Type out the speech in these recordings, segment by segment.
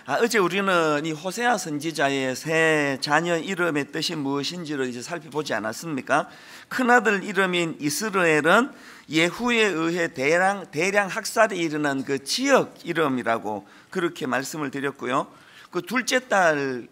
어제 우리는 이 호세아 선지자의 세 자녀 이름의 뜻이 무엇인지를 이제 살펴보지 않았습니까? 큰아들 이름인 이스라엘은 예후에 의해 대량 학살이 일어난 그 지역 이름이라고 그렇게 말씀을 드렸고요. 그 둘째 딸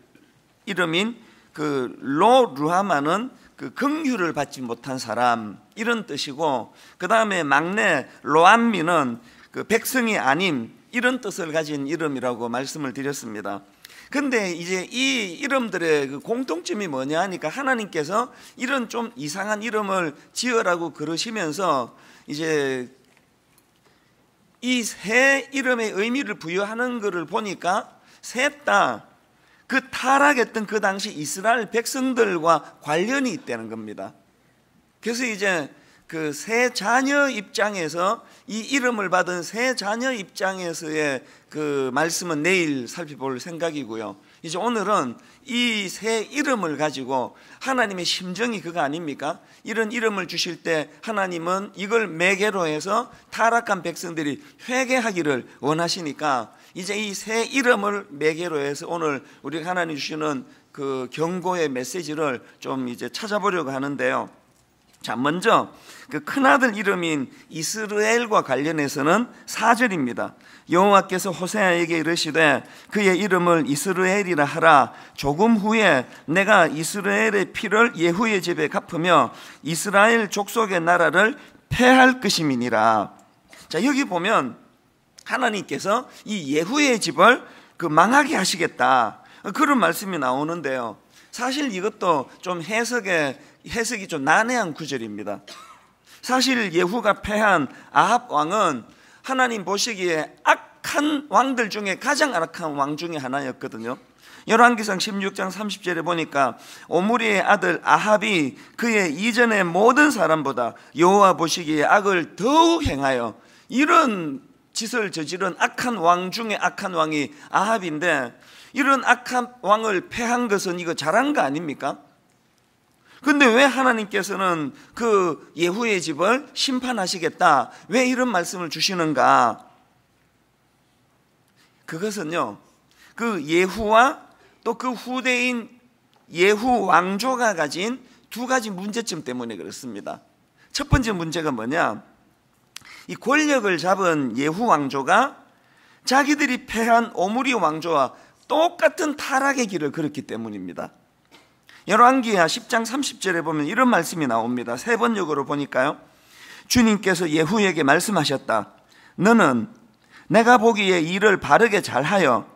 이름인 그 루하마는 그 긍휼을 받지 못한 사람 이런 뜻이고, 그 다음에 막내 로암미는 그 백성이 아님 이런 뜻을 가진 이름이라고 말씀을 드렸습니다. 근데 이제 이 이름들의 그 공통점이 뭐냐 하니까 하나님께서 이런 좀 이상한 이름을 지으라고 그러시면서 이제 이 세 이름의 의미를 부여하는 것을 보니까 셋 다 그 타락했던 그 당시 이스라엘 백성들과 관련이 있다는 겁니다. 그래서 이제 그 세 자녀 입장에서 이 이름을 받은 세 자녀 입장에서의 그 말씀은 내일 살펴볼 생각이고요. 이제 오늘은 이 세 이름을 가지고 하나님의 심정이 그거 아닙니까? 이런 이름을 주실 때 하나님은 이걸 매개로 해서 타락한 백성들이 회개하기를 원하시니까 이제 이 세 이름을 매개로 해서 오늘 우리 하나님 주시는 그 경고의 메시지를 좀 이제 찾아보려고 하는데요. 자, 먼저 그 큰아들 이름인 이스라엘과 관련해서는 4절입니다. 여호와께서 호세아에게 이르시되 그의 이름을 이스라엘이라 하라. 조금 후에 내가 이스라엘의 피를 예후의 집에 갚으며 이스라엘 족속의 나라를 패할 것임이니라. 자, 여기 보면 하나님께서 이 예후의 집을 그 망하게 하시겠다, 그런 말씀이 나오는데요. 사실 이것도 좀 해석이 좀 난해한 구절입니다. 사실 예후가 패한 아합 왕은 하나님 보시기에 악한 왕들 중에 가장 악한 왕 중에 하나였거든요. 열왕기상 16장 30절에 보니까 오므리의 아들 아합이 그의 이전의 모든 사람보다 여호와 보시기에 악을 더욱 행하여, 이런 짓을 저지른 악한 왕 중에 악한 왕이 아합인데, 이런 악한 왕을 패한 것은 이거 잘한 거 아닙니까? 근데 왜 하나님께서는 그 예후의 집을 심판하시겠다, 왜 이런 말씀을 주시는가? 그것은요, 그 예후와 또 그 후대인 예후 왕조가 가진 두 가지 문제점 때문에 그렇습니다. 첫 번째 문제가 뭐냐? 이 권력을 잡은 예후 왕조가 자기들이 패한 오므리 왕조와 똑같은 타락의 길을 걸었기 때문입니다. 열왕기하 10장 30절에 보면 이런 말씀이 나옵니다. 세 번역으로 보니까요, 주님께서 예후에게 말씀하셨다. 너는 내가 보기에 일을 바르게 잘하여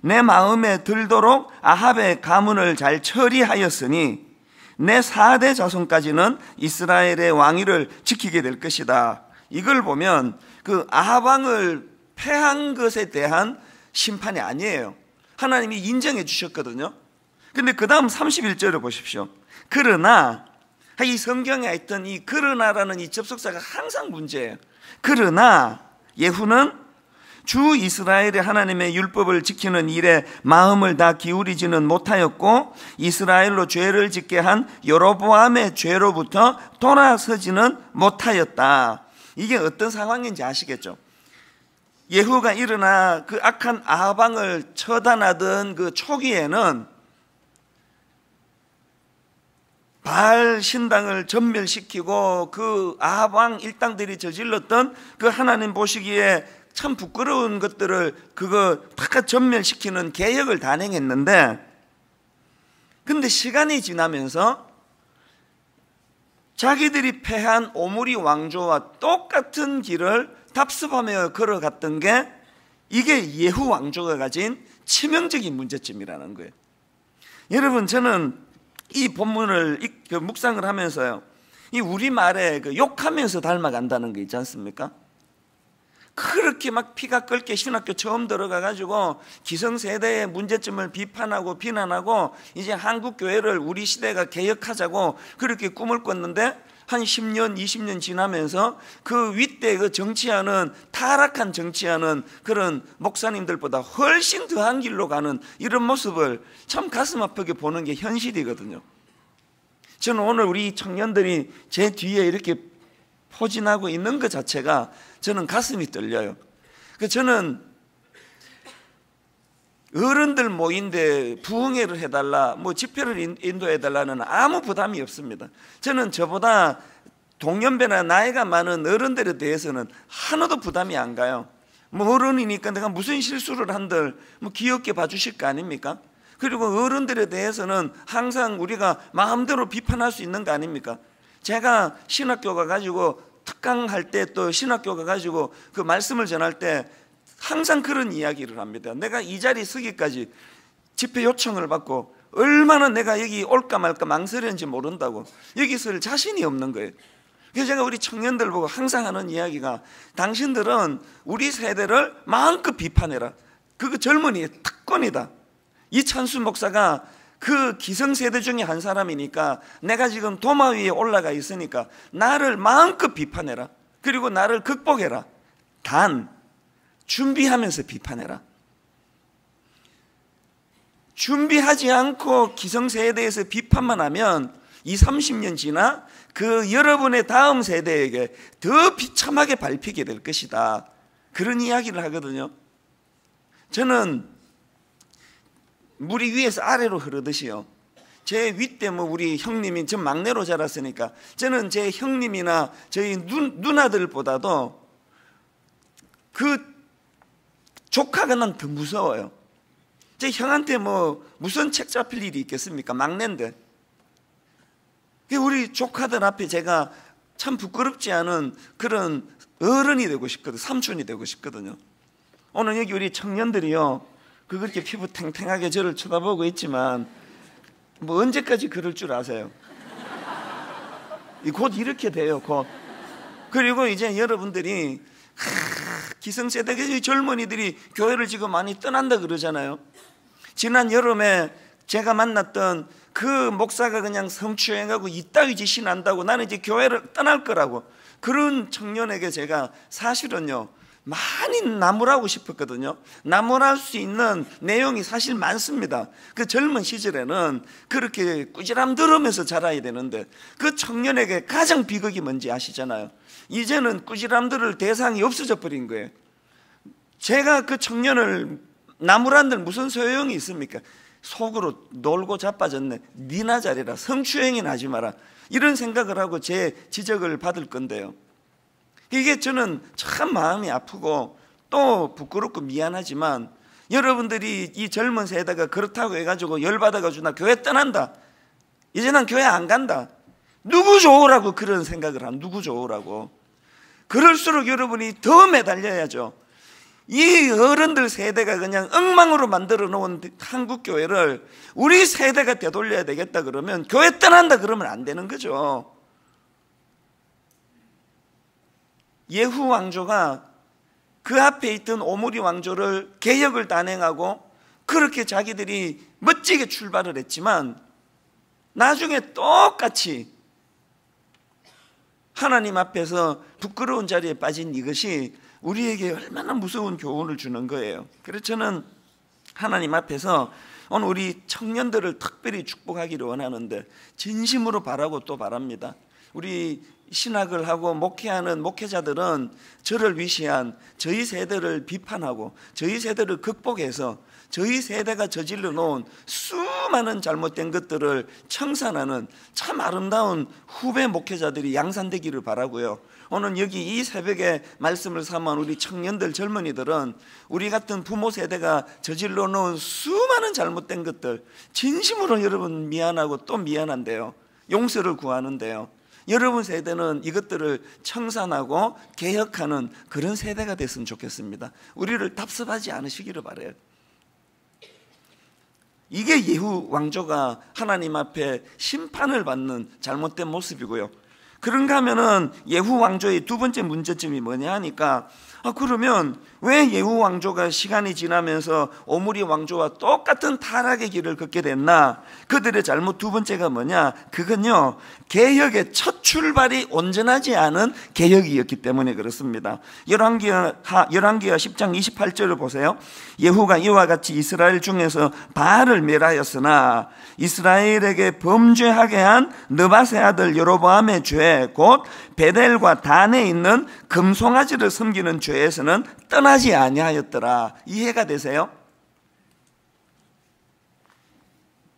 내 마음에 들도록 아합의 가문을 잘 처리하였으니 내 4대 자손까지는 이스라엘의 왕위를 지키게 될 것이다. 이걸 보면 그 아합 왕을 패한 것에 대한 심판이 아니에요. 하나님이 인정해 주셨거든요. 근데 그 다음 31절을 보십시오. 그러나, 이 성경에 있던 이 그러나라는 이 접속사가 항상 문제예요. 그러나 예후는 주 이스라엘의 하나님의 율법을 지키는 일에 마음을 다 기울이지는 못하였고 이스라엘로 죄를 짓게 한 여로보암의 죄로부터 돌아서지는 못하였다. 이게 어떤 상황인지 아시겠죠? 예후가 일어나 그 악한 아합 왕을 처단하던 그 초기에는 바알 신당을 전멸시키고 그 아합 왕 일당들이 저질렀던 그 하나님 보시기에 참 부끄러운 것들을 그거 다 전멸시키는 계획을 단행했는데, 근데 시간이 지나면서 자기들이 패한 오므리 왕조와 똑같은 길을 답습하며 걸어갔던 게 이게 예후 왕조가 가진 치명적인 문제점이라는 거예요. 여러분, 저는 이 본문을 묵상을 하면서요, 이 우리말에 그 욕하면서 닮아간다는 거 있지 않습니까? 그렇게 막 피가 끓게 신학교 처음 들어가가지고 기성세대의 문제점을 비판하고 비난하고 이제 한국교회를 우리 시대가 개혁하자고 그렇게 꿈을 꿨는데 한 10년, 20년 지나면서 그 윗대 그 정치하는 타락한 정치하는 그런 목사님들보다 훨씬 더한 길로 가는 이런 모습을 참 가슴 아프게 보는 게 현실이거든요. 저는 오늘 우리 청년들이 제 뒤에 이렇게 포진하고 있는 것 자체가 저는 가슴이 떨려요. 저는 어른들 모인데 부흥회를 해달라, 뭐 집회를 인도해달라는 아무 부담이 없습니다. 저는 저보다 동년배나 나이가 많은 어른들에 대해서는 하나도 부담이 안 가요. 뭐 어른이니까 내가 무슨 실수를 한들 뭐 귀엽게 봐주실 거 아닙니까? 그리고 어른들에 대해서는 항상 우리가 마음대로 비판할 수 있는 거 아닙니까? 제가 신학교 가가지고 특강할 때, 또 신학교 가가지고 그 말씀을 전할 때 항상 그런 이야기를 합니다. 내가 이 자리에 서기까지 집회 요청을 받고 얼마나 내가 여기 올까 말까 망설였는지 모른다고, 여기 있을 자신이 없는 거예요. 그래서 제가 우리 청년들 보고 항상 하는 이야기가, 당신들은 우리 세대를 마음껏 비판해라. 그거 젊은이의 특권이다. 이찬수 목사가 그 기성세대 중에 한 사람이니까 내가 지금 도마 위에 올라가 있으니까 나를 마음껏 비판해라. 그리고 나를 극복해라. 단 준비하면서 비판해라. 준비하지 않고 기성세대에서 비판만 하면 20, 30년 지나 그 여러분의 다음 세대에게 더 비참하게 밟히게 될 것이다. 그런 이야기를 하거든요. 저는 물이 위에서 아래로 흐르듯이요, 제 윗대 뭐 우리 형님이, 전 막내로 자랐으니까 저는 제 형님이나 저희 누나들보다도 그 조카가 난 더 무서워요. 제 형한테 뭐 무슨 책 잡힐 일이 있겠습니까? 막내인데. 우리 조카들 앞에 제가 참 부끄럽지 않은 그런 어른이 되고 싶거든요. 삼촌이 되고 싶거든요. 오늘 여기 우리 청년들이요, 그렇게 피부 탱탱하게 저를 쳐다보고 있지만 뭐 언제까지 그럴 줄 아세요? 곧 이렇게 돼요, 곧. 그리고 이제 여러분들이 기성세대 젊은이들이 교회를 지금 많이 떠난다 그러잖아요. 지난 여름에 제가 만났던 그 목사가 그냥 성추행하고 이따위 짓이 난다고 나는 이제 교회를 떠날 거라고, 그런 청년에게 제가 사실은요 많이 나무라고 싶었거든요. 나무랄 수 있는 내용이 사실 많습니다. 그 젊은 시절에는 그렇게 꾸지람 들으면서 자라야 되는데, 그 청년에게 가장 비극이 뭔지 아시잖아요. 이제는 꾸지람 들을 대상이 없어져 버린 거예요. 제가 그 청년을 나무란들 무슨 소용이 있습니까? 속으로 놀고 자빠졌네, 니나 잘해라, 성추행이나 하지 마라, 이런 생각을 하고 제 지적을 받을 건데요, 이게 저는 참 마음이 아프고 또 부끄럽고 미안하지만, 여러분들이 이 젊은 세대가 그렇다고 해가지고 열받아가지고 나 교회 떠난다, 이제 난 교회 안 간다, 누구 좋으라고 그런 생각을 한, 누구 좋으라고. 그럴수록 여러분이 더 매달려야죠. 이 어른들 세대가 그냥 엉망으로 만들어 놓은 한국 교회를 우리 세대가 되돌려야 되겠다 그러면, 교회 떠난다 그러면 안 되는 거죠. 예후 왕조가 그 앞에 있던 오므리 왕조를 개혁을 단행하고 그렇게 자기들이 멋지게 출발을 했지만, 나중에 똑같이 하나님 앞에서 부끄러운 자리에 빠진 이것이 우리에게 얼마나 무서운 교훈을 주는 거예요. 그래서 저는 하나님 앞에서 오늘 우리 청년들을 특별히 축복하기를 원하는데, 진심으로 바라고 또 바랍니다. 우리 신학을 하고 목회하는 목회자들은 저를 위시한 저희 세대를 비판하고 저희 세대를 극복해서 저희 세대가 저질러 놓은 수많은 잘못된 것들을 청산하는 참 아름다운 후배 목회자들이 양산되기를 바라고요. 오늘 여기 이 새벽에 말씀을 삼은 우리 청년들, 젊은이들은 우리 같은 부모 세대가 저질러 놓은 수많은 잘못된 것들, 진심으로 여러분 미안하고 또 미안한데요, 용서를 구하는데요, 여러분 세대는 이것들을 청산하고 개혁하는 그런 세대가 됐으면 좋겠습니다. 우리를 답습하지 않으시기를 바라요. 이게 예후 왕조가 하나님 앞에 심판을 받는 잘못된 모습이고요. 그런가 하면은 예후 왕조의 두 번째 문제점이 뭐냐 하니까, 그러면 왜 예후 왕조가 시간이 지나면서 오므리 왕조와 똑같은 타락의 길을 걷게 됐나? 그들의 잘못 두 번째가 뭐냐? 그건요, 개혁의 첫 출발이 온전하지 않은 개혁이었기 때문에 그렇습니다. 열왕기하 10장 28절을 보세요. 예후가 이와 같이 이스라엘 중에서 바알을 멸하였으나 이스라엘에게 범죄하게 한 느밧의 아들 여로보암의 죄, 곧 베델과 단에 있는 금송아지를 섬기는 죄에서는 떠나지 아니하였더라. 이해가 되세요?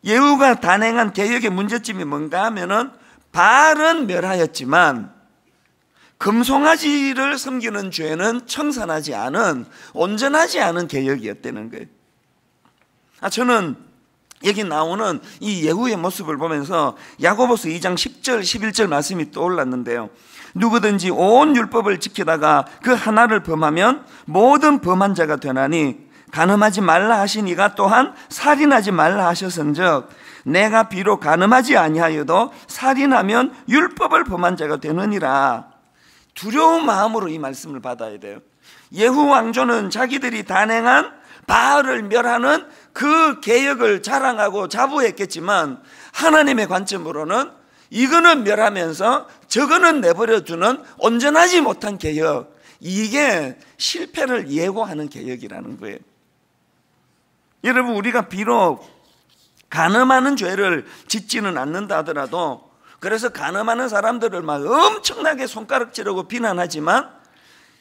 예후가 단행한 개혁의 문제점이 뭔가 하면은 바알은 멸하였지만 금송아지를 섬기는 죄는 청산하지 않은, 온전하지 않은 개혁이었다는 거예요. 저는 여기 나오는 이 예후의 모습을 보면서 야고보서 2장 10절 11절 말씀이 떠올랐는데요. 누구든지 온 율법을 지키다가 그 하나를 범하면 모든 범한 자가 되나니 간음하지 말라 하시니가 또한 살인하지 말라 하셨은즉 내가 비록 간음하지 아니하여도 살인하면 율법을 범한 자가 되느니라. 두려운 마음으로 이 말씀을 받아야 돼요. 예후 왕조는 자기들이 단행한 바알을 멸하는 그 개혁을 자랑하고 자부했겠지만 하나님의 관점으로는 이거는 멸하면서 저거는 내버려 두는 온전하지 못한 개혁, 이게 실패를 예고하는 개혁이라는 거예요. 여러분, 우리가 비록 간음하는 죄를 짓지는 않는다 하더라도, 그래서 간음하는 사람들을 막 엄청나게 손가락질하고 비난하지만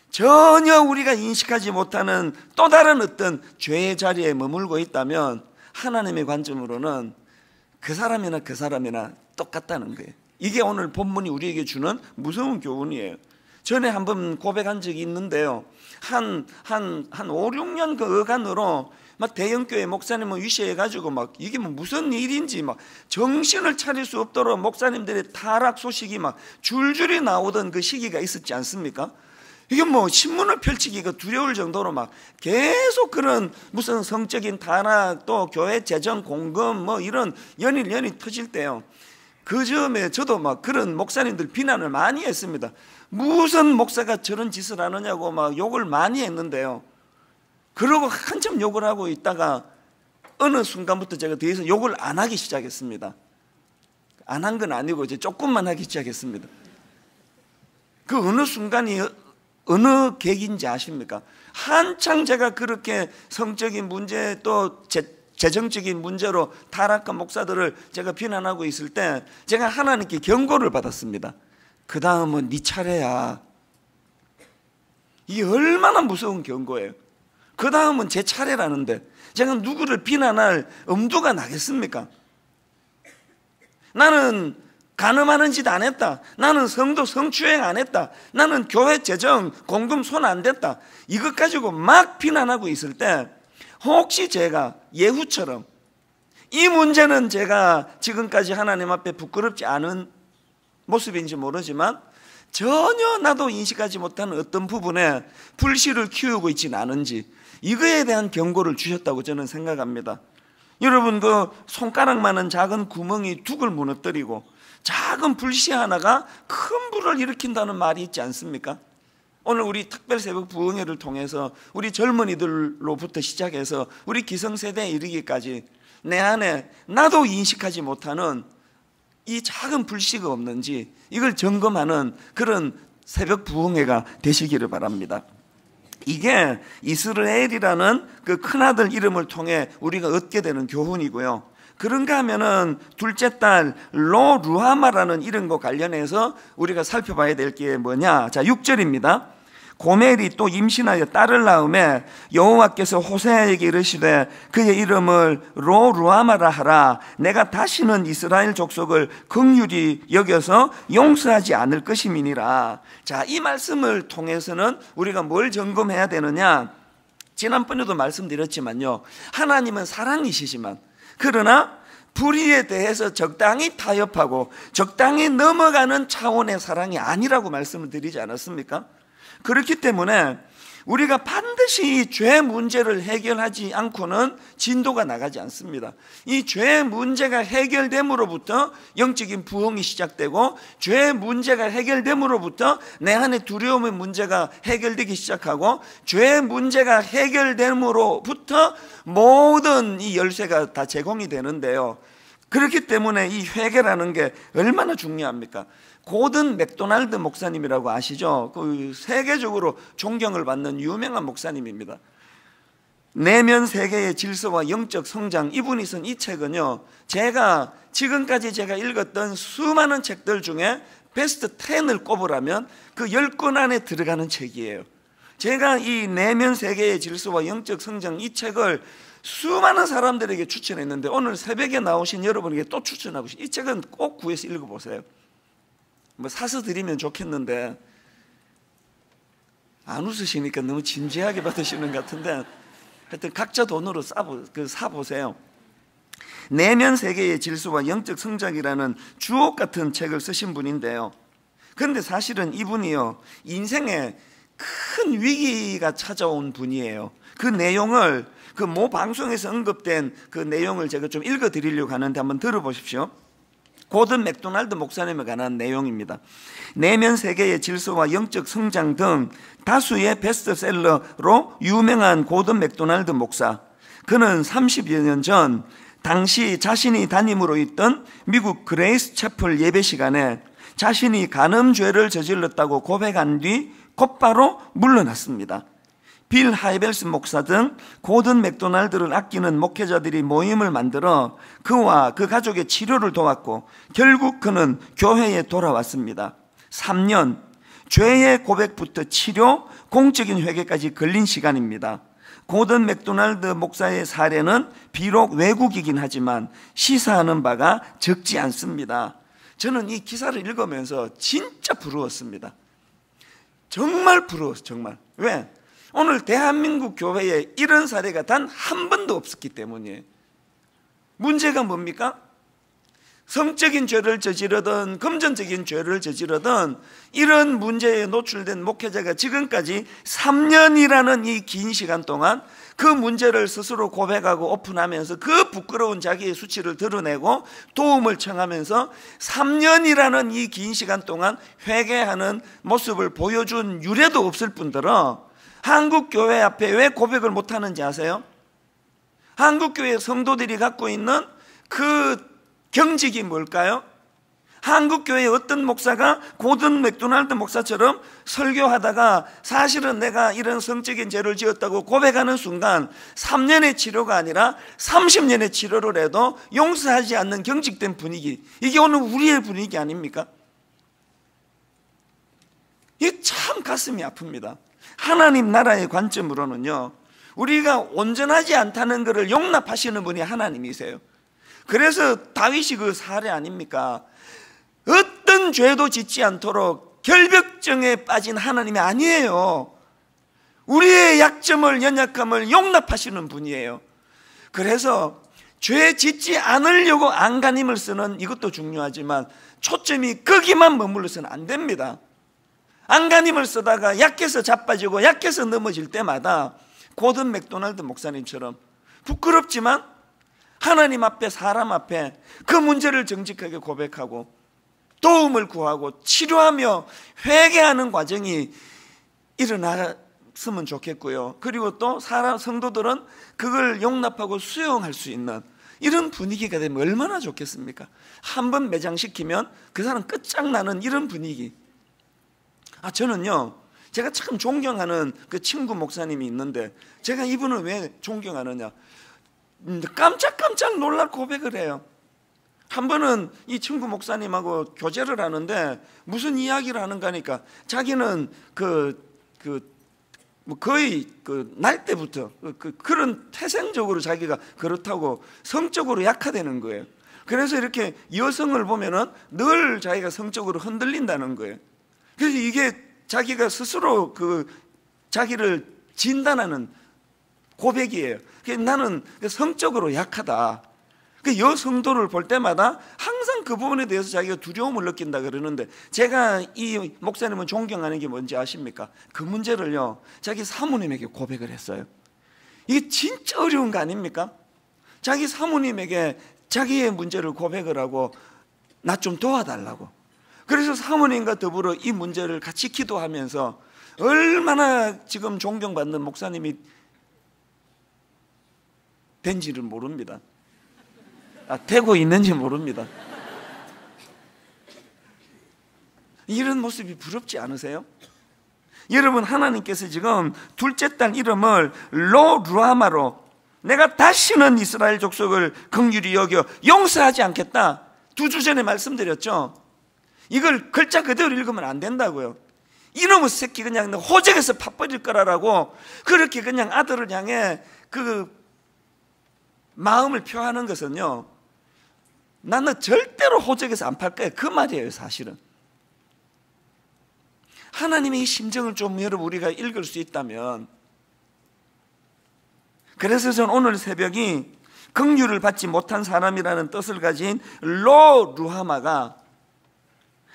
전혀 우리가 인식하지 못하는 또 다른 어떤 죄의 자리에 머물고 있다면 하나님의 관점으로는 그 사람이나 똑같다는 거예요. 이게 오늘 본문이 우리에게 주는 무서운 교훈이에요. 전에 한번 고백한 적이 있는데요. 한 5, 6년 그 어간으로 막 대형교회 목사님을 위시해가지고 막 이게 뭐 무슨 일인지 막 정신을 차릴 수 없도록 목사님들의 타락 소식이 막 줄줄이 나오던 그 시기가 있었지 않습니까? 이게 뭐 신문을 펼치기가 두려울 정도로 막 계속 그런 무슨 성적인 타락, 또 교회 재정 공금 뭐 이런 연일 터질 때요. 그 점에 저도 막 그런 목사님들 비난을 많이 했습니다. 무슨 목사가 저런 짓을 하느냐고 막 욕을 많이 했는데요. 그러고 한참 욕을 하고 있다가 어느 순간부터 제가 더 이상 욕을 안 하기 시작했습니다. 안 한 건 아니고 이제 조금만 하기 시작했습니다. 그 어느 순간이 어느 계기인지 아십니까? 한창 제가 그렇게 성적인 문제 또 재정적인 문제로 타락한 목사들을 제가 비난하고 있을 때 제가 하나님께 경고를 받았습니다. 그 다음은 네 차례야. 이게 얼마나 무서운 경고예요. 그 다음은 제 차례라는데 제가 누구를 비난할 엄두가 나겠습니까? 나는 간음하는 짓 안 했다. 나는 성도 성추행 안 했다. 나는 교회 재정 공금 손 안 댔다. 이것 가지고 막 비난하고 있을 때 혹시 제가 예후처럼 이 문제는 제가 지금까지 하나님 앞에 부끄럽지 않은 모습인지 모르지만 전혀 나도 인식하지 못하는 어떤 부분에 불씨를 키우고 있지는 않은지 이거에 대한 경고를 주셨다고 저는 생각합니다. 여러분, 그 손가락만한 작은 구멍이 둑을 무너뜨리고 작은 불씨 하나가 큰 불을 일으킨다는 말이 있지 않습니까? 오늘 우리 특별 새벽 부흥회를 통해서 우리 젊은이들로부터 시작해서 우리 기성세대에 이르기까지 내 안에 나도 인식하지 못하는 이 작은 불씨가 없는지 이걸 점검하는 그런 새벽 부흥회가 되시기를 바랍니다. 이게 이스라엘이라는 그 큰아들 이름을 통해 우리가 얻게 되는 교훈이고요. 그런가 하면은 둘째 딸 로루하마라는 이름과 관련해서 우리가 살펴봐야 될 게 뭐냐? 자, 6절입니다. 고멜이 또 임신하여 딸을 낳음에 여호와께서 호세아에게 이르시되 그의 이름을 로루하마라 하라. 내가 다시는 이스라엘 족속을 긍휼히 여겨서 용서하지 않을 것임이니라. 자, 이 말씀을 통해서는 우리가 뭘 점검해야 되느냐? 지난번에도 말씀드렸지만요, 하나님은 사랑이시지만 그러나 불의에 대해서 적당히 타협하고 적당히 넘어가는 차원의 사랑이 아니라고 말씀을 드리지 않았습니까? 그렇기 때문에 우리가 반드시 이 죄 문제를 해결하지 않고는 진도가 나가지 않습니다. 이 죄 문제가 해결됨으로부터 영적인 부흥이 시작되고 죄 문제가 해결됨으로부터 내 안에 두려움의 문제가 해결되기 시작하고 죄 문제가 해결됨으로부터 모든 이 열쇠가 다 제공이 되는데요. 그렇기 때문에 이 회개라는 게 얼마나 중요합니까? 고든 맥도날드 목사님이라고 아시죠? 그 세계적으로 존경을 받는 유명한 목사님입니다. 내면 세계의 질서와 영적 성장, 이분이 쓴 이 책은요, 제가 지금까지 제가 읽었던 수많은 책들 중에 베스트 10을 꼽으라면 그 10권 안에 들어가는 책이에요. 제가 이 내면 세계의 질서와 영적 성장 이 책을 수많은 사람들에게 추천했는데 오늘 새벽에 나오신 여러분에게 또 추천하고 싶어요. 이 책은 꼭 구해서 읽어보세요. 뭐 사서 드리면 좋겠는데 안 웃으시니까 너무 진지하게 받으시는 것 같은데 하여튼 각자 돈으로 사보세요. 내면 세계의 질서와 영적 성장이라는 주옥 같은 책을 쓰신 분인데요. 그런데 사실은 이분이요, 인생에 큰 위기가 찾아온 분이에요. 그 내용을 그 모 방송에서 언급된 그 내용을 제가 좀 읽어드리려고 하는데 한번 들어보십시오. 고든 맥도날드 목사님에 관한 내용입니다. 내면 세계의 질서와 영적 성장 등 다수의 베스트셀러로 유명한 고든 맥도날드 목사. 그는 30여 년 전 당시 자신이 담임으로 있던 미국 그레이스 채플 예배 시간에 자신이 간음죄를 저질렀다고 고백한 뒤 곧바로 물러났습니다. 빌 하이벨스 목사 등 고든 맥도날드를 아끼는 목회자들이 모임을 만들어 그와 그 가족의 치료를 도왔고 결국 그는 교회에 돌아왔습니다. 3년, 죄의 고백부터 치료, 공적인 회개까지 걸린 시간입니다. 고든 맥도날드 목사의 사례는 비록 외국이긴 하지만 시사하는 바가 적지 않습니다. 저는 이 기사를 읽으면서 진짜 부러웠습니다. 정말 부러웠어요. 정말. 왜? 오늘 대한민국 교회에 이런 사례가 단 한 번도 없었기 때문이에요. 문제가 뭡니까? 성적인 죄를 저지르든 금전적인 죄를 저지르든 이런 문제에 노출된 목회자가 지금까지 3년이라는 이 긴 시간 동안 그 문제를 스스로 고백하고 오픈하면서 그 부끄러운 자기의 수치를 드러내고 도움을 청하면서 3년이라는 이 긴 시간 동안 회개하는 모습을 보여준 유례도 없을 뿐더러 한국 교회 앞에 왜 고백을 못하는지 아세요? 한국 교회 성도들이 갖고 있는 그 경직이 뭘까요? 한국 교회의 어떤 목사가 고든 맥도날드 목사처럼 설교하다가 사실은 내가 이런 성적인 죄를 지었다고 고백하는 순간 3년의 치료가 아니라 30년의 치료를 해도 용서하지 않는 경직된 분위기, 이게 오늘 우리의 분위기 아닙니까? 이게 참 가슴이 아픕니다. 하나님 나라의 관점으로는요, 우리가 온전하지 않다는 것을 용납하시는 분이 하나님이세요. 그래서 다윗이 그 사례 아닙니까? 어떤 죄도 짓지 않도록 결벽증에 빠진 하나님이 아니에요. 우리의 약점을, 연약함을 용납하시는 분이에요. 그래서 죄 짓지 않으려고 안간힘을 쓰는 이것도 중요하지만 초점이 거기만 머물러서는 안 됩니다. 안간힘을 쓰다가 약해서 자빠지고 약해서 넘어질 때마다 고든 맥도날드 목사님처럼 부끄럽지만 하나님 앞에, 사람 앞에 그 문제를 정직하게 고백하고 도움을 구하고 치료하며 회개하는 과정이 일어났으면 좋겠고요. 그리고 또 성도들은 그걸 용납하고 수용할 수 있는 이런 분위기가 되면 얼마나 좋겠습니까? 한번 매장시키면 그 사람 끝장나는 이런 분위기. 저는요, 제가 참 존경하는 그 친구 목사님이 있는데 제가 이분을 왜 존경하느냐, 깜짝깜짝 놀랄 고백을 해요. 한 번은 이 친구 목사님하고 교제를 하는데 무슨 이야기를 하는가 하니까 자기는 거의 날 때부터 그런 태생적으로 자기가 그렇다고 성적으로 약화되는 거예요. 그래서 이렇게 여성을 보면은 늘 자기가 성적으로 흔들린다는 거예요. 그래서 이게 자기가 스스로 자기를 진단하는 고백이에요. 나는 성적으로 약하다. 여성도를 볼 때마다 항상 그 부분에 대해서 자기가 두려움을 느낀다 그러는데, 제가 이 목사님은 존경하는 게 뭔지 아십니까? 그 문제를요, 자기 사모님에게 고백을 했어요. 이게 진짜 어려운 거 아닙니까? 자기 사모님에게 자기의 문제를 고백을 하고 나 좀 도와달라고. 그래서 사모님과 더불어 이 문제를 같이 기도하면서 얼마나 지금 존경받는 목사님이 된지를 모릅니다. 되고 있는지 모릅니다. 이런 모습이 부럽지 않으세요? 여러분, 하나님께서 지금 둘째 딸 이름을 로루아마로, 내가 다시는 이스라엘 족속을 긍휼히 여겨 용서하지 않겠다, 2주 전에 말씀드렸죠. 이걸 글자 그대로 읽으면 안 된다고요. 이놈의 새끼 그냥 호적에서 파버릴 거라고 그렇게 그냥 아들을 향해 그 마음을 표하는 것은요, 나는 절대로 호적에서 안 팔 거야, 그 말이에요. 사실은 하나님의 이 심정을 좀 여러분 우리가 읽을 수 있다면, 그래서 저는 오늘 새벽이 긍휼을 받지 못한 사람이라는 뜻을 가진 로 루하마가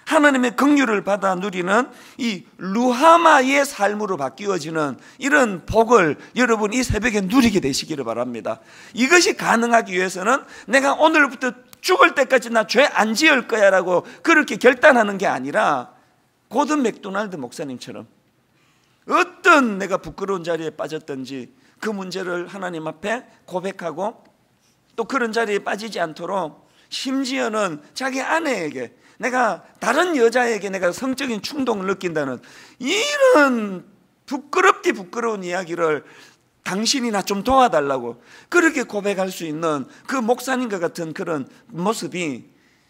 하나님의 긍휼을 받아 누리는 이 루하마의 삶으로 바뀌어지는 이런 복을 여러분 이 새벽에 누리게 되시기를 바랍니다. 이것이 가능하기 위해서는 내가 오늘부터 죽을 때까지 나 죄 안 지을 거야 라고 그렇게 결단하는 게 아니라, 고든 맥도날드 목사님처럼 어떤 내가 부끄러운 자리에 빠졌든지 그 문제를 하나님 앞에 고백하고, 또 그런 자리에 빠지지 않도록 심지어는 자기 아내에게, 내가 다른 여자에게 내가 성적인 충동을 느낀다는 이런 부끄러운 이야기를 당신이 나 좀 도와달라고 그렇게 고백할 수 있는 그 목사님과 같은 그런 모습이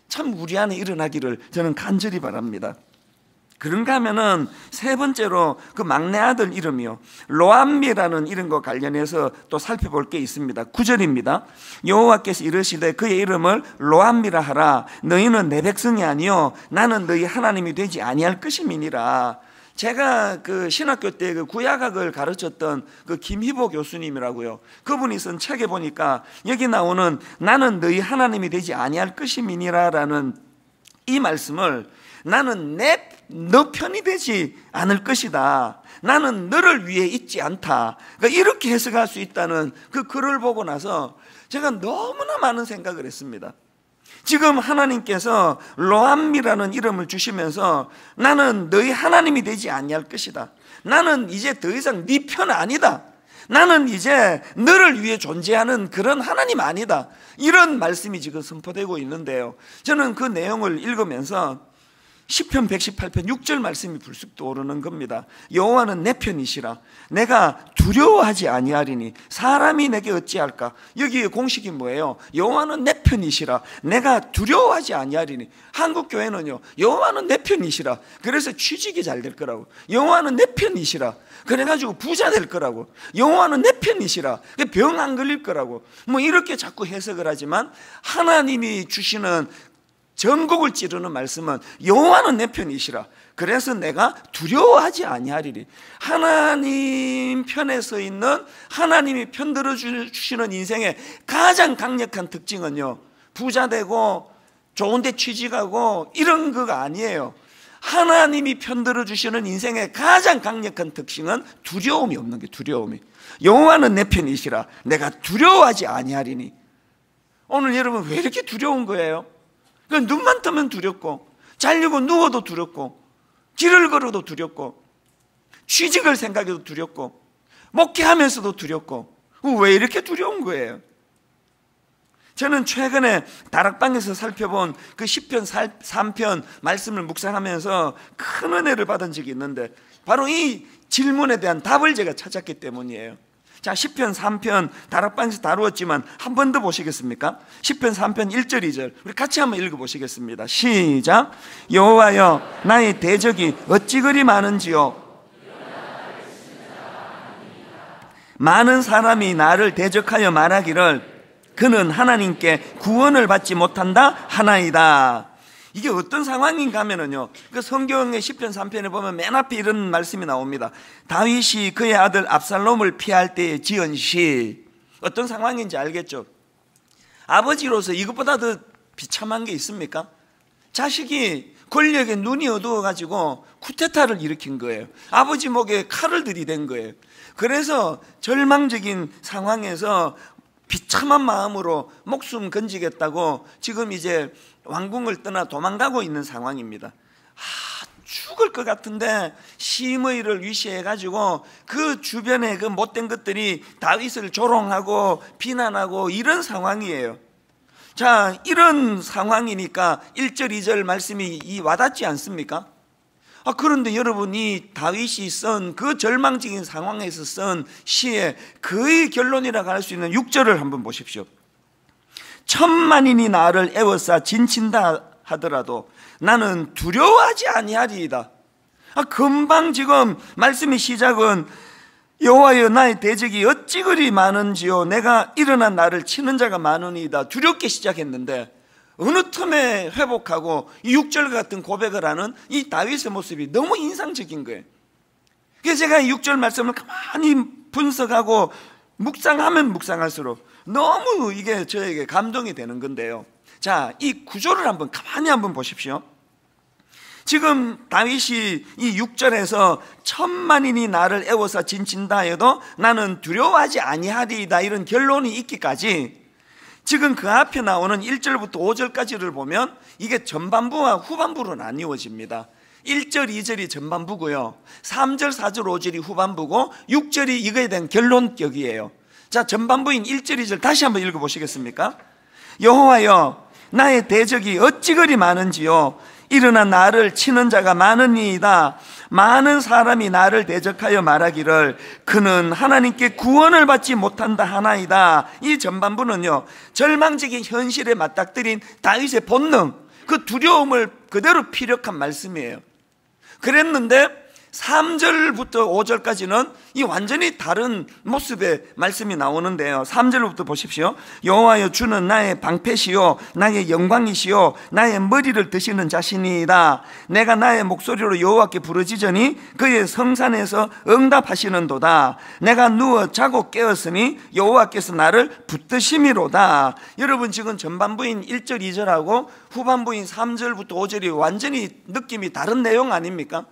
참 우리 안에 일어나기를 저는 간절히 바랍니다. 그런가 하면은 세 번째로 그 막내 아들 이름이요, 로암미라는 이름과 관련해서 또 살펴볼 게 있습니다. 9절입니다. 여호와께서 이르시되 그의 이름을 로암미라 하라. 너희는 내 백성이 아니요 나는 너희 하나님이 되지 아니할 것임이니라. 제가 그 신학교 때 그 구약학을 가르쳤던 그 김희보 교수님이라고요, 그분이 쓴 책에 보니까 여기 나오는 나는 너희 하나님이 되지 아니할 것임이니라 라는 이 말씀을, 나는 너 편이 되지 않을 것이다, 나는 너를 위해 있지 않다, 그러니까 이렇게 해석할 수 있다는 그 글을 보고 나서 제가 너무나 많은 생각을 했습니다. 지금 하나님께서 로암미라는 이름을 주시면서 나는 너희 하나님이 되지 아니할 것이다, 나는 이제 더 이상 네 편 아니다, 나는 이제 너를 위해 존재하는 그런 하나님 아니다, 이런 말씀이 지금 선포되고 있는데요, 저는 그 내용을 읽으면서 시편 118편 6절 말씀이 불쑥 떠오르는 겁니다. 여호와는 내 편이시라. 내가 두려워하지 아니하리니 사람이 내게 어찌할까. 여기에 공식이 뭐예요? 여호와는 내 편이시라. 내가 두려워하지 아니하리니. 한국 교회는요, 여호와는 내 편이시라. 그래서 취직이 잘 될 거라고. 여호와는 내 편이시라. 그래가지고 부자 될 거라고. 여호와는 내 편이시라. 병 안 걸릴 거라고. 뭐 이렇게 자꾸 해석을 하지만, 하나님이 주시는 전곡을 찌르는 말씀은 여호와는 내 편이시라. 그래서 내가 두려워하지 아니하리리. 하나님 편에 서 있는, 하나님이 편들어 주시는 인생의 가장 강력한 특징은요, 부자 되고 좋은 데 취직하고 이런 거가 아니에요. 하나님이 편들어 주시는 인생의 가장 강력한 특징은 두려움이 없는 게, 두려움이. 여호와는 내 편이시라. 내가 두려워하지 아니하리니. 오늘 여러분 왜 이렇게 두려운 거예요? 눈만 뜨면 두렵고, 자려고 누워도 두렵고, 길을 걸어도 두렵고, 취직을 생각해도 두렵고, 목회하면서도 두렵고, 왜 이렇게 두려운 거예요? 저는 최근에 다락방에서 살펴본 그 시편 3편 말씀을 묵상하면서 큰 은혜를 받은 적이 있는데, 바로 이 질문에 대한 답을 제가 찾았기 때문이에요. 자, 시편 3편 다락방에서 다루었지만 한 번 더 보시겠습니까? 시편 3편 1절 2절 우리 같이 한번 읽어보시겠습니다. 시작. 여호와여 나의 대적이 어찌 그리 많은지요. 많은 사람이 나를 대적하여 말하기를 그는 하나님께 구원을 받지 못한다 하나이다. 이게 어떤 상황인가 하면은요, 그 성경의 시편 3편에 보면 맨 앞에 이런 말씀이 나옵니다. 다윗이 그의 아들 압살롬을 피할 때에 지은 시. 어떤 상황인지 알겠죠? 아버지로서 이것보다 더 비참한 게 있습니까? 자식이 권력에 눈이 어두워가지고 쿠데타를 일으킨 거예요. 아버지 목에 칼을 들이댄 거예요. 그래서 절망적인 상황에서 비참한 마음으로 목숨 건지겠다고 지금 이제 왕궁을 떠나 도망가고 있는 상황입니다. 죽을 것 같은데 심의를 위시해가지고 그 주변에 그 못된 것들이 다윗을 조롱하고 비난하고 이런 상황이에요. 자, 이런 상황이니까 1절 2절 말씀이 와닿지 않습니까? 그런데 여러분이 다윗이 쓴 그 절망적인 상황에서 쓴 시의 거의 결론이라고 할 수 있는 6절을 한번 보십시오. 천만인이 나를 애워싸 진친다 하더라도 나는 두려워하지 아니하리이다. 금방 지금 말씀의 시작은 여호와여 나의 대적이 어찌 그리 많은지요 내가 일어나 나를 치는 자가 많으니이다 두렵게 시작했는데 어느 틈에 회복하고 이 6절 같은 고백을 하는 이 다윗의 모습이 너무 인상적인 거예요. 그래서 제가 이 6절 말씀을 가만히 분석하고 묵상하면 묵상할수록 너무 이게 저에게 감동이 되는 건데요. 자, 이 구조를 가만히 한번 보십시오. 지금 다윗이 이 6절에서 천만인이 나를 애워싸 진친다 해도 나는 두려워하지 아니하리이다 이런 결론이 있기까지 지금 그 앞에 나오는 1절부터 5절까지를 보면 이게 전반부와 후반부로 나뉘어집니다. 1절, 2절이 전반부고요 3절, 4절, 5절이 후반부고 6절이 이거에 대한 결론격이에요. 자, 전반부인 1절, 2절 다시 한번 읽어보시겠습니까? 여호와여 나의 대적이 어찌 그리 많은지요 일어나 나를 치는 자가 많으니이다. 많은 사람이 나를 대적하여 말하기를 그는 하나님께 구원을 받지 못한다 하나이다. 이 전반부는요 절망적인 현실에 맞닥뜨린 다윗의 본능, 그 두려움을 그대로 피력한 말씀이에요. 그랬는데 3절부터 5절까지는 이 완전히 다른 모습의 말씀이 나오는데요. 3절부터 보십시오. 여호와여 주는 나의 방패시요 나의 영광이시요 나의 머리를 드시는 자신이다. 내가 나의 목소리로 여호와께 부르짖으니 그의 성산에서 응답하시는도다. 내가 누워 자고 깨었으니 여호와께서 나를 붙드심이로다. 여러분 지금 전반부인 1절 2절하고 후반부인 3절부터 5절이 완전히 느낌이 다른 내용 아닙니까?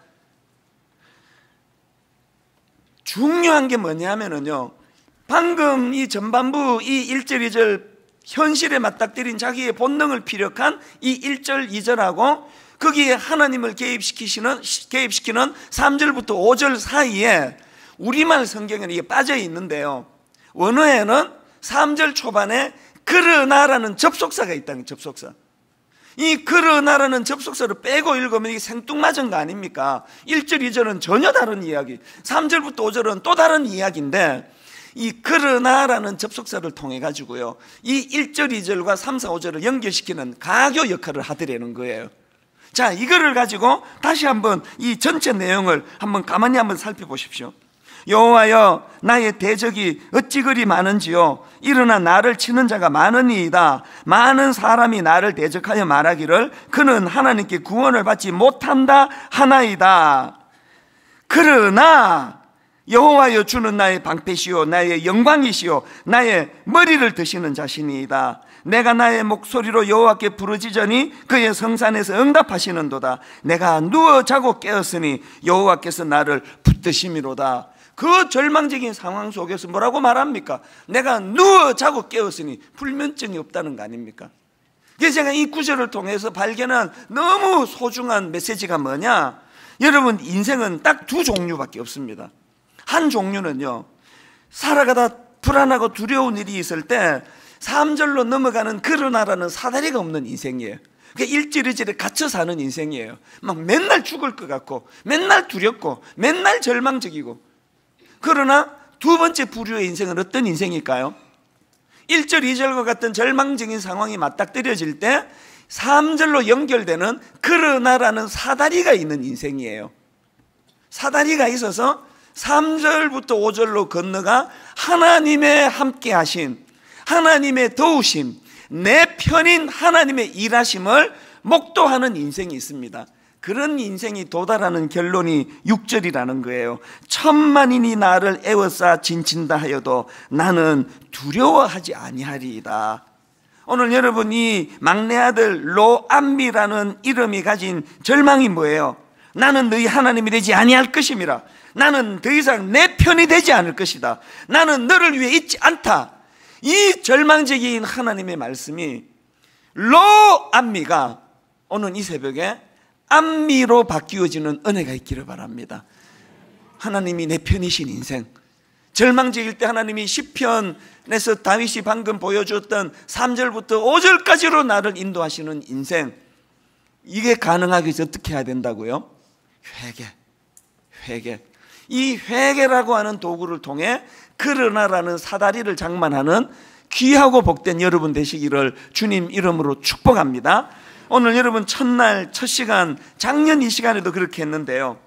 중요한 게 뭐냐면요 방금 이 전반부 이 1절 2절 현실에 맞닥뜨린 자기의 본능을 피력한 이 1절 2절하고 거기에 하나님을 개입시키는 3절부터 5절 사이에 우리말 성경에는 이게 빠져 있는데요 원어에는 3절 초반에 그러나라는 접속사가 있다는 접속사. 이 그러나라는 접속사를 빼고 읽으면 이게 생뚱맞은 거 아닙니까? 1절 2절은 전혀 다른 이야기, 3절부터 5절은 또 다른 이야기인데 이 그러나라는 접속사를 통해 가지고요 이 1절 2절과 3, 4, 5절을 연결시키는 가교 역할을 하더라는 거예요. 자, 이거를 가지고 다시 한번 이 전체 내용을 가만히 살펴보십시오. 여호와여 나의 대적이 어찌 그리 많은지요 일어나 나를 치는 자가 많으니이다. 많은 사람이 나를 대적하여 말하기를 그는 하나님께 구원을 받지 못한다 하나이다. 그러나 여호와여 주는 나의 방패시요 나의 영광이시요 나의 머리를 드시는 자신이이다. 내가 나의 목소리로 여호와께 부르짖으니 그의 성산에서 응답하시는도다. 내가 누워 자고 깨었으니 여호와께서 나를 붙드심이로다. 그 절망적인 상황 속에서 뭐라고 말합니까? 내가 누워 자고 깨었으니 불면증이 없다는 거 아닙니까? 그래서 제가 이 구절을 통해서 발견한 너무 소중한 메시지가 뭐냐? 여러분 인생은 딱 두 종류밖에 없습니다. 한 종류는요 살아가다 불안하고 두려운 일이 있을 때 3절로 넘어가는 그러나라는 사다리가 없는 인생이에요. 그러니까 1절 2절에 갇혀 사는 인생이에요. 막 맨날 죽을 것 같고 맨날 두렵고 맨날 절망적이고. 그러나 두 번째 부류의 인생은 어떤 인생일까요? 1절 2절과 같은 절망적인 상황이 맞닥뜨려질 때 3절로 연결되는 그러나라는 사다리가 있는 인생이에요. 사다리가 있어서 3절부터 5절로 건너가 하나님의 함께 하심, 하나님의 도우심, 내 편인 하나님의 일하심을 목도하는 인생이 있습니다. 그런 인생이 도달하는 결론이 6절이라는 거예요. 천만인이 나를 애워싸 진친다 하여도 나는 두려워하지 아니하리이다. 오늘 여러분이 막내 아들 로암미라는 이름이 가진 절망이 뭐예요? 나는 너희 하나님이 되지 아니할 것임이라. 나는 더 이상 내 편이 되지 않을 것이다. 나는 너를 위해 있지 않다. 이 절망적인 하나님의 말씀이 로암미가 오늘 이 새벽에 암미로 바뀌어지는 은혜가 있기를 바랍니다. 하나님이 내 편이신 인생, 절망적일 때 하나님이 시편에서 다윗이 방금 보여줬던 3절부터 5절까지로 나를 인도하시는 인생, 이게 가능하기 위해서 어떻게 해야 된다고요? 회개. 이 회개라고 하는 도구를 통해 그러나라는 사다리를 장만하는 귀하고 복된 여러분 되시기를 주님 이름으로 축복합니다. 오늘 여러분 첫날 첫 시간, 작년 이 시간에도 그렇게 했는데요